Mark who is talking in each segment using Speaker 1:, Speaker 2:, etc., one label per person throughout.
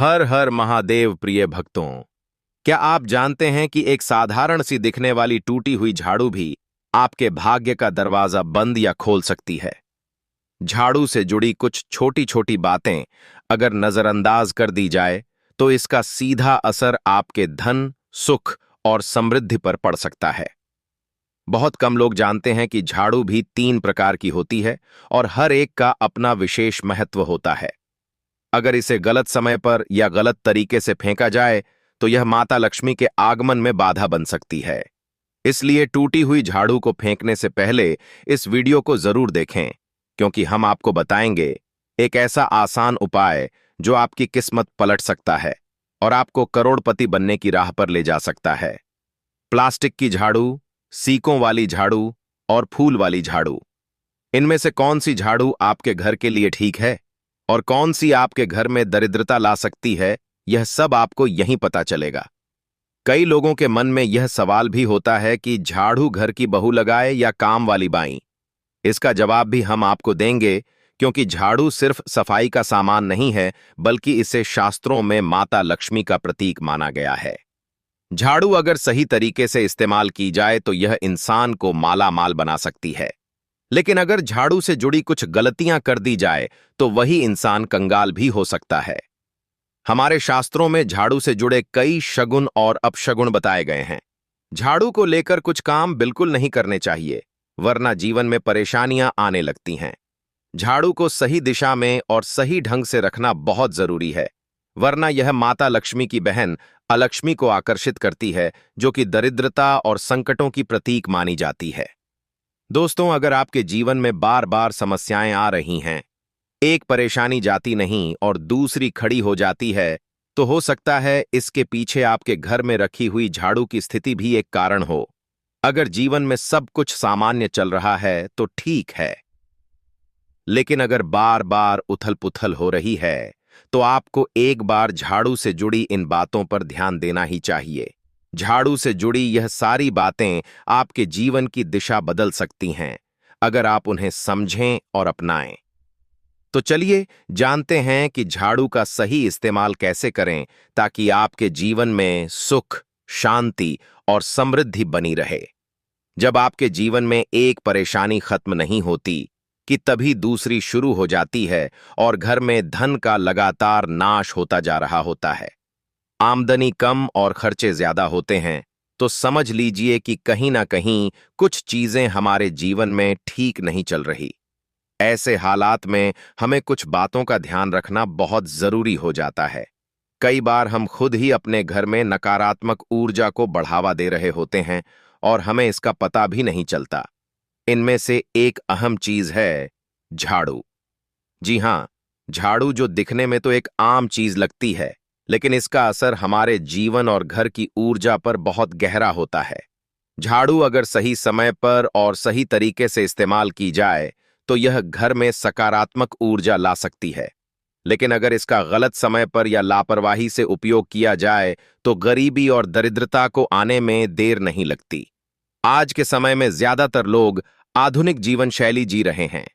Speaker 1: हर हर महादेव प्रिय भक्तों। क्या आप जानते हैं कि एक साधारण सी दिखने वाली टूटी हुई झाड़ू भी आपके भाग्य का दरवाजा बंद या खोल सकती है। झाड़ू से जुड़ी कुछ छोटी छोटी बातें अगर नजरअंदाज कर दी जाए तो इसका सीधा असर आपके धन, सुख और समृद्धि पर पड़ सकता है। बहुत कम लोग जानते हैं कि झाड़ू भी 3 प्रकार की होती है और हर एक का अपना विशेष महत्व होता है। अगर इसे गलत समय पर या गलत तरीके से फेंका जाए तो यह माता लक्ष्मी के आगमन में बाधा बन सकती है। इसलिए टूटी हुई झाड़ू को फेंकने से पहले इस वीडियो को जरूर देखें, क्योंकि हम आपको बताएंगे एक ऐसा आसान उपाय जो आपकी किस्मत पलट सकता है और आपको करोड़पति बनने की राह पर ले जा सकता है। प्लास्टिक की झाड़ू, सीकों वाली झाड़ू और फूल वाली झाड़ू, इनमें से कौन सी झाड़ू आपके घर के लिए ठीक है और कौन सी आपके घर में दरिद्रता ला सकती है, यह सब आपको यहीं पता चलेगा। कई लोगों के मन में यह सवाल भी होता है कि झाड़ू घर की बहू लगाए या काम वाली बाई। इसका जवाब भी हम आपको देंगे, क्योंकि झाड़ू सिर्फ सफाई का सामान नहीं है, बल्कि इसे शास्त्रों में माता लक्ष्मी का प्रतीक माना गया है। झाड़ू अगर सही तरीके से इस्तेमाल की जाए तो यह इंसान को माला माल बना सकती है, लेकिन अगर झाड़ू से जुड़ी कुछ गलतियां कर दी जाए तो वही इंसान कंगाल भी हो सकता है। हमारे शास्त्रों में झाड़ू से जुड़े कई शगुन और अपशगुन बताए गए हैं। झाड़ू को लेकर कुछ काम बिल्कुल नहीं करने चाहिए, वरना जीवन में परेशानियां आने लगती हैं। झाड़ू को सही दिशा में और सही ढंग से रखना बहुत जरूरी है, वरना यह माता लक्ष्मी की बहन अलक्ष्मी को आकर्षित करती है, जो कि दरिद्रता और संकटों की प्रतीक मानी जाती है। दोस्तों, अगर आपके जीवन में बार बार समस्याएं आ रही हैं, एक परेशानी जाती नहीं और दूसरी खड़ी हो जाती है, तो हो सकता है इसके पीछे आपके घर में रखी हुई झाड़ू की स्थिति भी एक कारण हो। अगर जीवन में सब कुछ सामान्य चल रहा है तो ठीक है, लेकिन अगर बार बार उथल पुथल हो रही है तो आपको एक बार झाड़ू से जुड़ी इन बातों पर ध्यान देना ही चाहिए। झाड़ू से जुड़ी यह सारी बातें आपके जीवन की दिशा बदल सकती हैं, अगर आप उन्हें समझें और अपनाएं। तो चलिए जानते हैं कि झाड़ू का सही इस्तेमाल कैसे करें, ताकि आपके जीवन में सुख, शांति और समृद्धि बनी रहे। जब आपके जीवन में एक परेशानी खत्म नहीं होती कि तभी दूसरी शुरू हो जाती है और घर में धन का लगातार नाश होता जा रहा होता है। आमदनी कम और खर्चे ज्यादा होते हैं, तो समझ लीजिए कि कहीं ना कहीं कुछ चीजें हमारे जीवन में ठीक नहीं चल रही। ऐसे हालात में हमें कुछ बातों का ध्यान रखना बहुत जरूरी हो जाता है। कई बार हम खुद ही अपने घर में नकारात्मक ऊर्जा को बढ़ावा दे रहे होते हैं और हमें इसका पता भी नहीं चलता। इनमें से एक अहम चीज है झाड़ू। जी हां, झाड़ू जो दिखने में तो एक आम चीज लगती है, लेकिन इसका असर हमारे जीवन और घर की ऊर्जा पर बहुत गहरा होता है। झाड़ू अगर सही समय पर और सही तरीके से इस्तेमाल की जाए तो यह घर में सकारात्मक ऊर्जा ला सकती है, लेकिन अगर इसका गलत समय पर या लापरवाही से उपयोग किया जाए तो गरीबी और दरिद्रता को आने में देर नहीं लगती। आज के समय में ज्यादातर लोग आधुनिक जीवन शैली जी रहे हैं।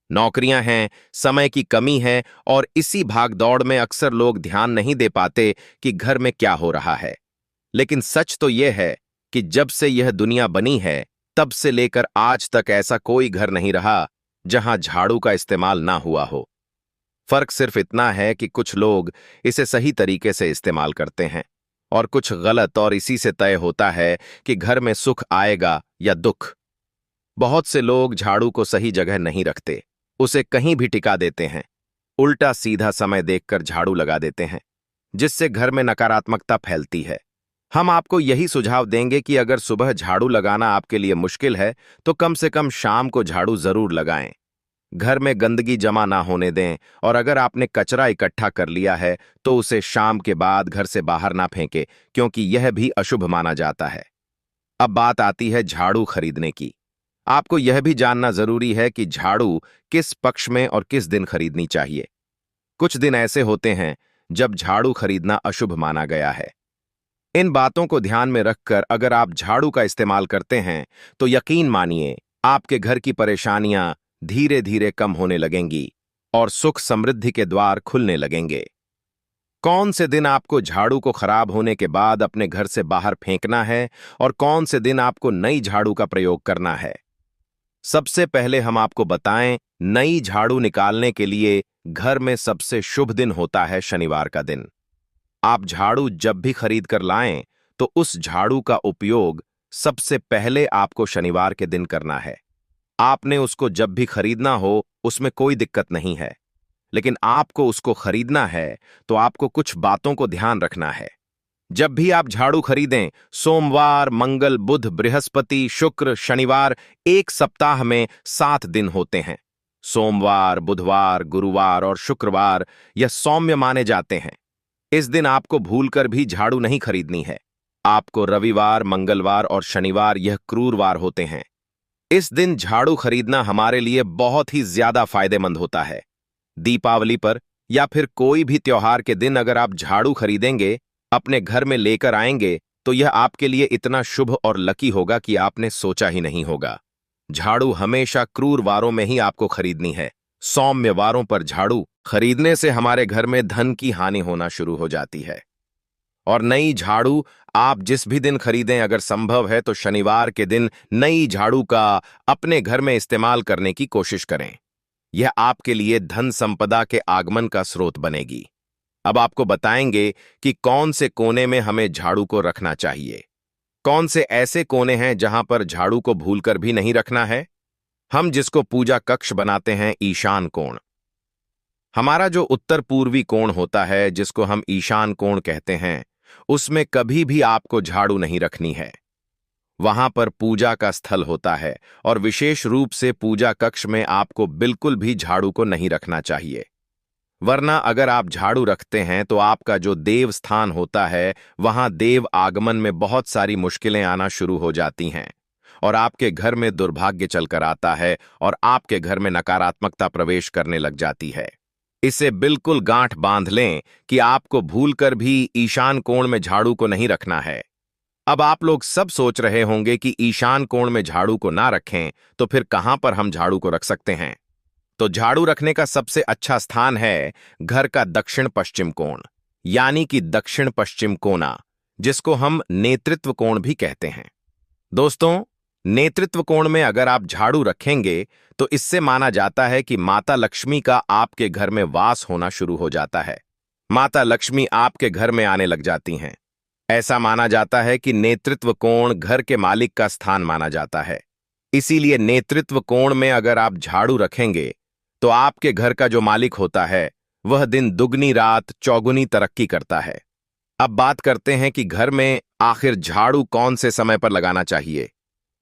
Speaker 1: नौकरियां हैं, समय की कमी है और इसी भागदौड़ में अक्सर लोग ध्यान नहीं दे पाते कि घर में क्या हो रहा है। लेकिन सच तो यह है कि जब से यह दुनिया बनी है, तब से लेकर आज तक ऐसा कोई घर नहीं रहा जहां झाड़ू का इस्तेमाल ना हुआ हो। फर्क सिर्फ इतना है कि कुछ लोग इसे सही तरीके से इस्तेमाल करते हैं और कुछ गलत, और इसी से तय होता है कि घर में सुख आएगा या दुख। बहुत से लोग झाड़ू को सही जगह नहीं रखते, उसे कहीं भी टिका देते हैं, उल्टा सीधा समय देखकर झाड़ू लगा देते हैं, जिससे घर में नकारात्मकता फैलती है। हम आपको यही सुझाव देंगे कि अगर सुबह झाड़ू लगाना आपके लिए मुश्किल है तो कम से कम शाम को झाड़ू जरूर लगाएं। घर में गंदगी जमा ना होने दें, और अगर आपने कचरा इकट्ठा कर लिया है तो उसे शाम के बाद घर से बाहर ना फेंके, क्योंकि यह भी अशुभ माना जाता है। अब बात आती है झाड़ू खरीदने की। आपको यह भी जानना जरूरी है कि झाड़ू किस पक्ष में और किस दिन खरीदनी चाहिए। कुछ दिन ऐसे होते हैं जब झाड़ू खरीदना अशुभ माना गया है। इन बातों को ध्यान में रखकर अगर आप झाड़ू का इस्तेमाल करते हैं तो यकीन मानिए आपके घर की परेशानियां धीरे धीरे कम होने लगेंगी और सुख समृद्धि के द्वार खुलने लगेंगे। कौन से दिन आपको झाड़ू को खराब होने के बाद अपने घर से बाहर फेंकना है और कौन से दिन आपको नई झाड़ू का प्रयोग करना है। सबसे पहले हम आपको बताएं, नई झाड़ू निकालने के लिए घर में सबसे शुभ दिन होता है शनिवार का दिन। आप झाड़ू जब भी खरीद कर लाएं तो उस झाड़ू का उपयोग सबसे पहले आपको शनिवार के दिन करना है। आपने उसको जब भी खरीदना हो उसमें कोई दिक्कत नहीं है, लेकिन आपको उसको खरीदना है तो आपको कुछ बातों को ध्यान रखना है। जब भी आप झाड़ू खरीदें, सोमवार, मंगल, बुध, बृहस्पति, शुक्र, शनिवार, एक सप्ताह में 7 दिन होते हैं। सोमवार, बुधवार, गुरुवार और शुक्रवार यह सौम्य माने जाते हैं। इस दिन आपको भूलकर भी झाड़ू नहीं खरीदनी है। आपको रविवार, मंगलवार और शनिवार यह क्रूरवार होते हैं। इस दिन झाड़ू खरीदना हमारे लिए बहुत ही ज्यादा फायदेमंद होता है। दीपावली पर या फिर कोई भी त्योहार के दिन अगर आप झाड़ू खरीदेंगे, अपने घर में लेकर आएंगे, तो यह आपके लिए इतना शुभ और लकी होगा कि आपने सोचा ही नहीं होगा। झाड़ू हमेशा क्रूर वारों में ही आपको खरीदनी है। सौम्य वारों पर झाड़ू खरीदने से हमारे घर में धन की हानि होना शुरू हो जाती है। और नई झाड़ू आप जिस भी दिन खरीदें, अगर संभव है तो शनिवार के दिन नई झाड़ू का अपने घर में इस्तेमाल करने की कोशिश करें। यह आपके लिए धन संपदा के आगमन का स्रोत बनेगी। अब आपको बताएंगे कि कौन से कोने में हमें झाड़ू को रखना चाहिए। कौन से ऐसे कोने हैं जहां पर झाड़ू को भूलकर भी नहीं रखना है। हम जिसको पूजा कक्ष बनाते हैं, ईशान कोण। हमारा जो उत्तर पूर्वी कोण होता है, जिसको हम ईशान कोण कहते हैं, उसमें कभी भी आपको झाड़ू नहीं रखनी है। वहां पर पूजा का स्थल होता है और विशेष रूप से पूजा कक्ष में आपको बिल्कुल भी झाड़ू को नहीं रखना चाहिए। वरना अगर आप झाड़ू रखते हैं तो आपका जो देव स्थान होता है, वहां देव आगमन में बहुत सारी मुश्किलें आना शुरू हो जाती हैं और आपके घर में दुर्भाग्य चलकर आता है और आपके घर में नकारात्मकता प्रवेश करने लग जाती है। इसे बिल्कुल गांठ बांध लें कि आपको भूलकर भी ईशान कोण में झाड़ू को नहीं रखना है। अब आप लोग सब सोच रहे होंगे कि ईशान कोण में झाड़ू को ना रखें तो फिर कहां पर हम झाड़ू को रख सकते हैं। तो झाड़ू रखने का सबसे अच्छा स्थान है घर का दक्षिण पश्चिम कोण, यानी कि दक्षिण पश्चिम कोना, जिसको हम नेतृत्व कोण भी कहते हैं। दोस्तों, नेतृत्व कोण में अगर आप झाड़ू रखेंगे तो इससे माना जाता है कि माता लक्ष्मी का आपके घर में वास होना शुरू हो जाता है। माता लक्ष्मी आपके घर में आने लग जाती हैं। ऐसा माना जाता है कि नेतृत्व कोण घर के मालिक का स्थान माना जाता है। इसीलिए नेतृत्व कोण में अगर आप झाड़ू रखेंगे तो आपके घर का जो मालिक होता है वह दिन दुगनी रात चौगुनी तरक्की करता है। अब बात करते हैं कि घर में आखिर झाड़ू कौन से समय पर लगाना चाहिए।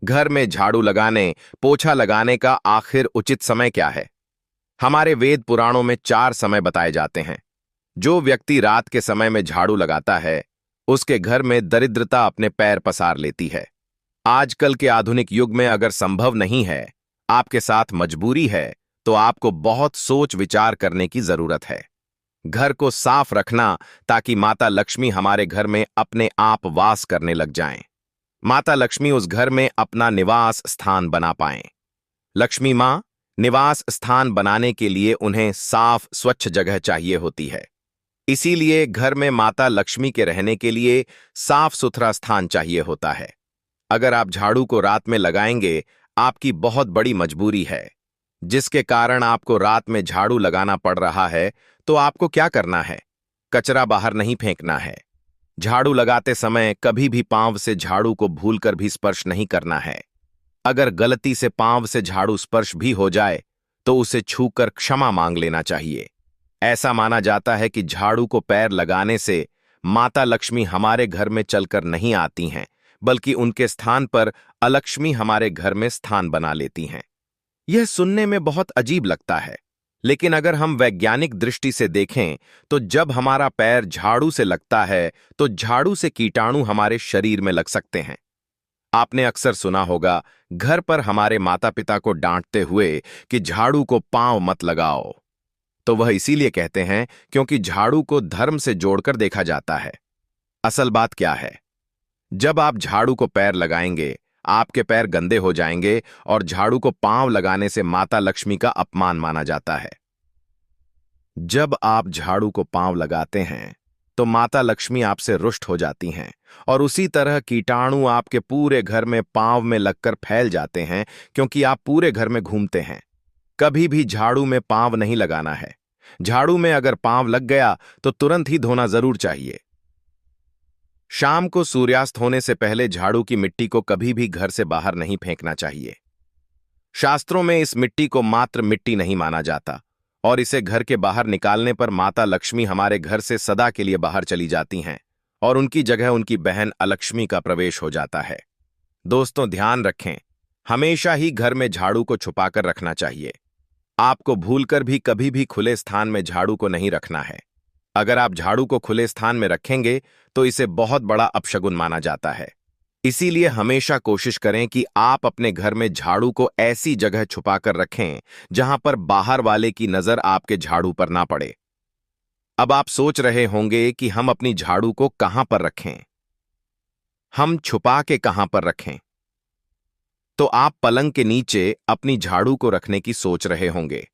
Speaker 1: घर में झाड़ू लगाने, पोछा लगाने का आखिर उचित समय क्या है। हमारे वेद पुराणों में 4 समय बताए जाते हैं। जो व्यक्ति रात के समय में झाड़ू लगाता है उसके घर में दरिद्रता अपने पैर पसार लेती है। आजकल के आधुनिक युग में अगर संभव नहीं है, आपके साथ मजबूरी है, तो आपको बहुत सोच विचार करने की जरूरत है। घर को साफ रखना ताकि माता लक्ष्मी हमारे घर में अपने आप वास करने लग जाएं। माता लक्ष्मी उस घर में अपना निवास स्थान बना पाएं। लक्ष्मी मां निवास स्थान बनाने के लिए उन्हें साफ स्वच्छ जगह चाहिए होती है। इसीलिए घर में माता लक्ष्मी के रहने के लिए साफ सुथरा स्थान चाहिए होता है। अगर आप झाड़ू को रात में लगाएंगे, आपकी बहुत बड़ी मजबूरी है जिसके कारण आपको रात में झाड़ू लगाना पड़ रहा है, तो आपको क्या करना है? कचरा बाहर नहीं फेंकना है। झाड़ू लगाते समय कभी भी पांव से झाड़ू को भूलकर भी स्पर्श नहीं करना है। अगर गलती से पांव से झाड़ू स्पर्श भी हो जाए तो उसे छूकर क्षमा मांग लेना चाहिए। ऐसा माना जाता है कि झाड़ू को पैर लगाने से माता लक्ष्मी हमारे घर में चलकर नहीं आती हैं, बल्कि उनके स्थान पर अलक्ष्मी हमारे घर में स्थान बना लेती हैं। यह सुनने में बहुत अजीब लगता है, लेकिन अगर हम वैज्ञानिक दृष्टि से देखें तो जब हमारा पैर झाड़ू से लगता है तो झाड़ू से कीटाणु हमारे शरीर में लग सकते हैं। आपने अक्सर सुना होगा घर पर हमारे माता पिता को डांटते हुए कि झाड़ू को पांव मत लगाओ। तो वह इसीलिए कहते हैं क्योंकि झाड़ू को धर्म से जोड़कर देखा जाता है। असल बात क्या है? जब आप झाड़ू को पैर लगाएंगे, आपके पैर गंदे हो जाएंगे और झाड़ू को पांव लगाने से माता लक्ष्मी का अपमान माना जाता है। जब आप झाड़ू को पांव लगाते हैं तो माता लक्ष्मी आपसे रुष्ट हो जाती हैं और उसी तरह कीटाणु आपके पूरे घर में पांव में लगकर फैल जाते हैं, क्योंकि आप पूरे घर में घूमते हैं। कभी भी झाड़ू में पांव नहीं लगाना है। झाड़ू में अगर पांव लग गया तो तुरंत ही धोना जरूर चाहिए। शाम को सूर्यास्त होने से पहले झाड़ू की मिट्टी को कभी भी घर से बाहर नहीं फेंकना चाहिए। शास्त्रों में इस मिट्टी को मात्र मिट्टी नहीं माना जाता और इसे घर के बाहर निकालने पर माता लक्ष्मी हमारे घर से सदा के लिए बाहर चली जाती हैं और उनकी जगह उनकी बहन अलक्ष्मी का प्रवेश हो जाता है। दोस्तों, ध्यान रखें, हमेशा ही घर में झाड़ू को छुपाकर रखना चाहिए। आपको भूलकर भी कभी भी खुले स्थान में झाड़ू को नहीं रखना है। अगर आप झाड़ू को खुले स्थान में रखेंगे तो इसे बहुत बड़ा अपशगुन माना जाता है। इसीलिए हमेशा कोशिश करें कि आप अपने घर में झाड़ू को ऐसी जगह छुपाकर रखें जहां पर बाहर वाले की नजर आपके झाड़ू पर ना पड़े। अब आप सोच रहे होंगे कि हम अपनी झाड़ू को कहां पर रखें, हम छुपा के कहां पर रखें। तो आप पलंग के नीचे अपनी झाड़ू को रखने की सोच रहे होंगे,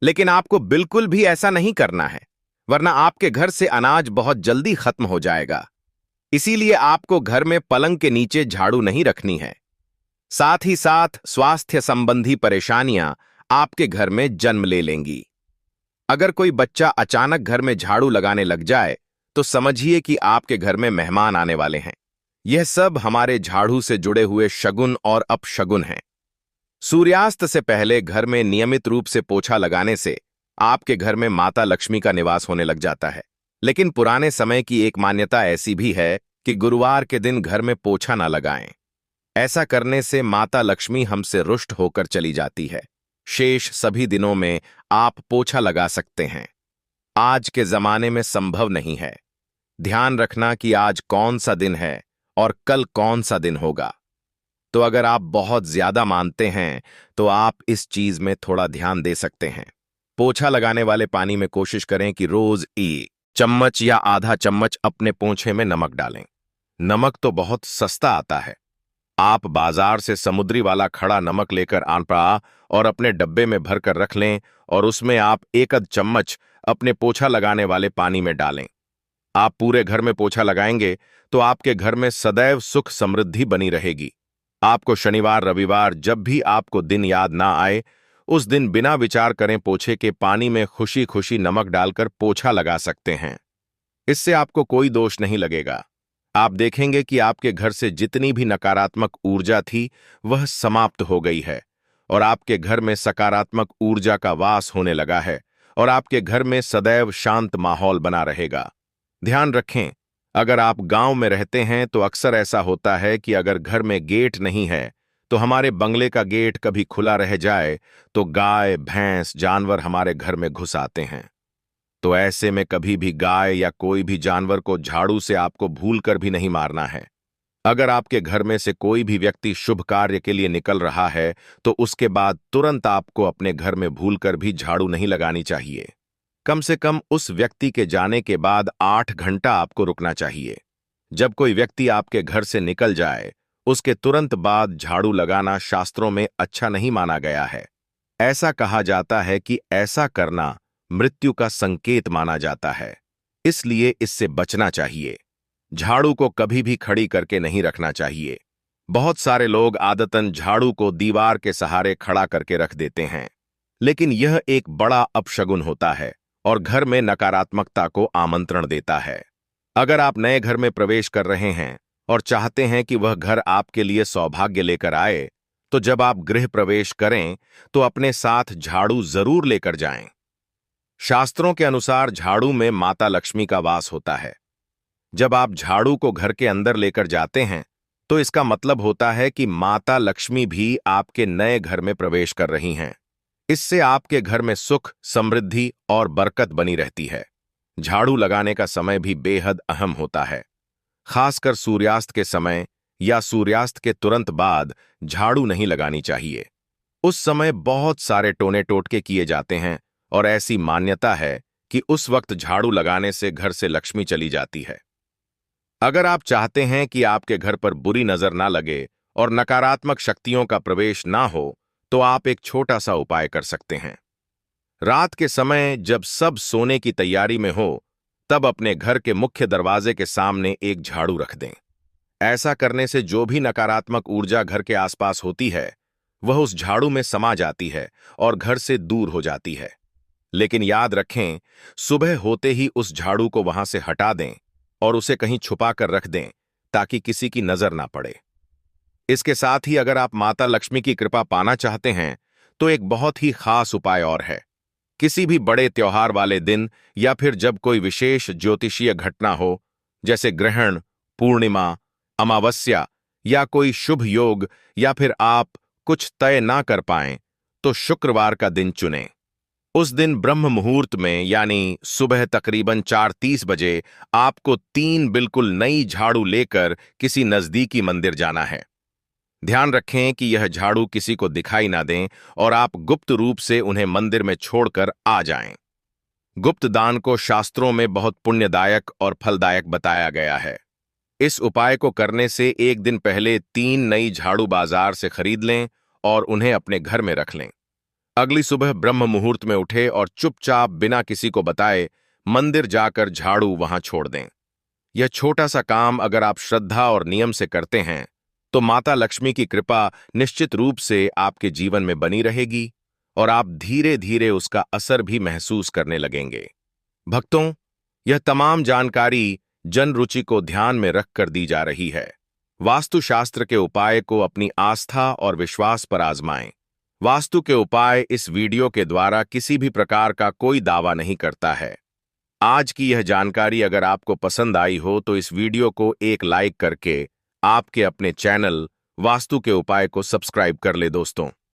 Speaker 1: लेकिन आपको बिल्कुल भी ऐसा नहीं करना है, वरना आपके घर से अनाज बहुत जल्दी खत्म हो जाएगा। इसीलिए आपको घर में पलंग के नीचे झाड़ू नहीं रखनी है। साथ ही साथ स्वास्थ्य संबंधी परेशानियां आपके घर में जन्म ले लेंगी। अगर कोई बच्चा अचानक घर में झाड़ू लगाने लग जाए तो समझिए कि आपके घर में मेहमान आने वाले हैं। यह सब हमारे झाड़ू से जुड़े हुए शगुन और अपशगुन हैं। सूर्यास्त से पहले घर में नियमित रूप से पोछा लगाने से आपके घर में माता लक्ष्मी का निवास होने लग जाता है। लेकिन पुराने समय की एक मान्यता ऐसी भी है कि गुरुवार के दिन घर में पोछा ना लगाएं। ऐसा करने से माता लक्ष्मी हमसे रुष्ट होकर चली जाती है। शेष सभी दिनों में आप पोछा लगा सकते हैं। आज के जमाने में संभव नहीं है। ध्यान रखना कि आज कौन सा दिन है और कल कौन सा दिन होगा। तो अगर आप बहुत ज्यादा मानते हैं तो आप इस चीज में थोड़ा ध्यान दे सकते हैं। पोछा लगाने वाले पानी में कोशिश करें कि रोज 1 चम्मच या आधा चम्मच अपने पोंछे में नमक डालें। नमक तो बहुत सस्ता आता है। आप बाजार से समुद्री वाला खड़ा नमक लेकर आना और अपने डब्बे में भरकर रख लें और उसमें आप 1 चम्मच अपने पोछा लगाने वाले पानी में डालें। आप पूरे घर में पोछा लगाएंगे तो आपके घर में सदैव सुख समृद्धि बनी रहेगी। आपको शनिवार रविवार जब भी आपको दिन याद ना आए, उस दिन बिना विचार करें पोछे के पानी में खुशी खुशी नमक डालकर पोछा लगा सकते हैं। इससे आपको कोई दोष नहीं लगेगा। आप देखेंगे कि आपके घर से जितनी भी नकारात्मक ऊर्जा थी वह समाप्त हो गई है और आपके घर में सकारात्मक ऊर्जा का वास होने लगा है और आपके घर में सदैव शांत माहौल बना रहेगा। ध्यान रखें, अगर आप गांव में रहते हैं तो अक्सर ऐसा होता है कि अगर घर में गेट नहीं है तो हमारे बंगले का गेट कभी खुला रह जाए तो गाय भैंस जानवर हमारे घर में घुस आते हैं। तो ऐसे में कभी भी गाय या कोई भी जानवर को झाड़ू से आपको भूलकर भी नहीं मारना है। अगर आपके घर में से कोई भी व्यक्ति शुभ कार्य के लिए निकल रहा है तो उसके बाद तुरंत आपको अपने घर में भूलकर भी झाड़ू नहीं लगानी चाहिए। कम से कम उस व्यक्ति के जाने के बाद 8 घंटा आपको रुकना चाहिए। जब कोई व्यक्ति आपके घर से निकल जाए उसके तुरंत बाद झाड़ू लगाना शास्त्रों में अच्छा नहीं माना गया है। ऐसा कहा जाता है कि ऐसा करना मृत्यु का संकेत माना जाता है, इसलिए इससे बचना चाहिए। झाड़ू को कभी भी खड़ी करके नहीं रखना चाहिए। बहुत सारे लोग आदतन झाड़ू को दीवार के सहारे खड़ा करके रख देते हैं, लेकिन यह एक बड़ा अपशगुन होता है और घर में नकारात्मकता को आमंत्रण देता है। अगर आप नए घर में प्रवेश कर रहे हैं और चाहते हैं कि वह घर आपके लिए सौभाग्य लेकर आए, तो जब आप गृह प्रवेश करें तो अपने साथ झाड़ू जरूर लेकर जाएं। शास्त्रों के अनुसार झाड़ू में माता लक्ष्मी का वास होता है। जब आप झाड़ू को घर के अंदर लेकर जाते हैं तो इसका मतलब होता है कि माता लक्ष्मी भी आपके नए घर में प्रवेश कर रही हैं। इससे आपके घर में सुख समृद्धि और बरकत बनी रहती है। झाड़ू लगाने का समय भी बेहद अहम होता है। खासकर सूर्यास्त के समय या सूर्यास्त के तुरंत बाद झाड़ू नहीं लगानी चाहिए। उस समय बहुत सारे टोने टोटके किए जाते हैं और ऐसी मान्यता है कि उस वक्त झाड़ू लगाने से घर से लक्ष्मी चली जाती है। अगर आप चाहते हैं कि आपके घर पर बुरी नजर ना लगे और नकारात्मक शक्तियों का प्रवेश ना हो, तो आप एक छोटा सा उपाय कर सकते हैं। रात के समय जब सब सोने की तैयारी में हो, तब अपने घर के मुख्य दरवाजे के सामने एक झाड़ू रख दें। ऐसा करने से जो भी नकारात्मक ऊर्जा घर के आसपास होती है वह उस झाड़ू में समा जाती है और घर से दूर हो जाती है। लेकिन याद रखें, सुबह होते ही उस झाड़ू को वहां से हटा दें और उसे कहीं छुपा कर रख दें ताकि किसी की नजर ना पड़े। इसके साथ ही अगर आप माता लक्ष्मी की कृपा पाना चाहते हैं तो एक बहुत ही खास उपाय और है। किसी भी बड़े त्योहार वाले दिन या फिर जब कोई विशेष ज्योतिषीय घटना हो, जैसे ग्रहण, पूर्णिमा, अमावस्या या कोई शुभ योग, या फिर आप कुछ तय ना कर पाएं, तो शुक्रवार का दिन चुनें। उस दिन ब्रह्म मुहूर्त में यानी सुबह तकरीबन 4:30 बजे आपको 3 बिल्कुल नई झाड़ू लेकर किसी नजदीकी मंदिर जाना है। ध्यान रखें कि यह झाड़ू किसी को दिखाई ना दें और आप गुप्त रूप से उन्हें मंदिर में छोड़कर आ जाएं। गुप्त दान को शास्त्रों में बहुत पुण्यदायक और फलदायक बताया गया है। इस उपाय को करने से एक दिन पहले 3 नई झाड़ू बाजार से खरीद लें और उन्हें अपने घर में रख लें। अगली सुबह ब्रह्म मुहूर्त में उठे और चुपचाप बिना किसी को बताए मंदिर जाकर झाड़ू वहां छोड़ दें। यह छोटा सा काम अगर आप श्रद्धा और नियम से करते हैं तो माता लक्ष्मी की कृपा निश्चित रूप से आपके जीवन में बनी रहेगी और आप धीरे धीरे उसका असर भी महसूस करने लगेंगे। भक्तों, यह तमाम जानकारी जन रुचि को ध्यान में रखकर दी जा रही है। वास्तुशास्त्र के उपाय को अपनी आस्था और विश्वास पर आजमाएं। वास्तु के उपाय इस वीडियो के द्वारा किसी भी प्रकार का कोई दावा नहीं करता है। आज की यह जानकारी अगर आपको पसंद आई हो तो इस वीडियो को एक लाइक करके आपके अपने चैनल वास्तु के उपाय को सब्सक्राइब कर ले दोस्तों।